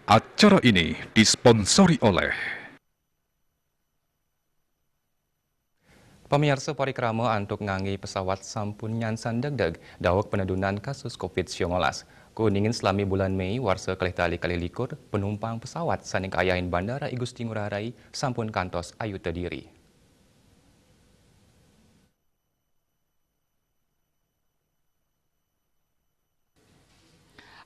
Acara ini disponsori oleh Pemirsa parikrama antuk ngangi pesawat sampun nyansan degdeg dawak penedunan kasus COVID-19. Kuningin selami bulan Mei warsa kalih tali kali likur penumpang pesawat saning kayahin Bandara I Gusti Ngurah Rai sampun kantos ayu tediri.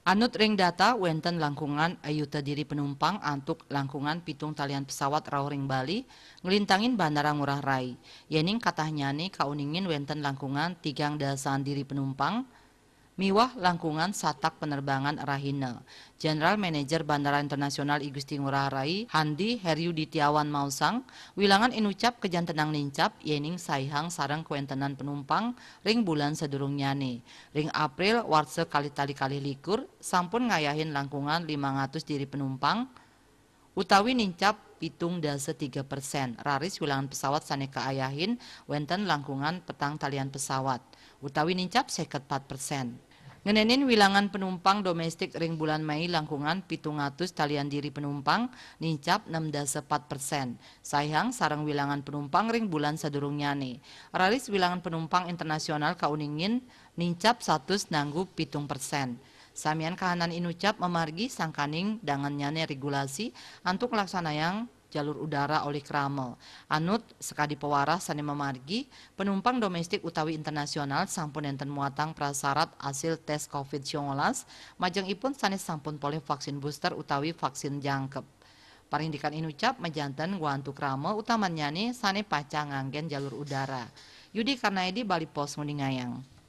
Anut ring data wenten langkungan ayu tediri penumpang antuk langkungan pitung talian pesawat rawring Bali ngelintangin Bandara Ngurah Rai. Yening katahnyane kauningin wenten langkungan tigang dasan diri penumpang miwah langkungan satak penerbangan rahina. General Manager Bandara Internasional I Gusti Ngurah Rai, Handi Heryuditiawan Mausang, wilangan inucap kejantenang nincap yening saihang sarang kuentenan penumpang ring bulan sedurung nyane. Ring April warse kali likur sampun ngayahin langkungan 500 diri penumpang utawi nincap pitung dasa 3%. Raris wilangan pesawat saneka ayahin wenten langkungan petang talian pesawat utawi nincap 4%. Ngenenin wilangan penumpang domestik ring bulan Mei langkungan 700 talian diri penumpang nincap 6,4%. Sayang sarang wilangan penumpang ring bulan sadurung nyane. Raris wilangan penumpang internasional kauningin nincap 100 nanggu 7%. Samian kahanan inucap memargi sangkaning dangan nyane regulasi antuk laksanayang jalur udara oleh Kramel. Anut sekadi pewaras sani memargi penumpang domestik utawi internasional sampun enten muatang prasyarat hasil tes COVID-19 majeng ipun sani sampun poleh vaksin booster utawi vaksin jangkep. Parindikan inucap mejanten guantu Kramel utamanya nih sani paca nganggen jalur udara. Yudi Karnaedi Bali Pos Nguningayang.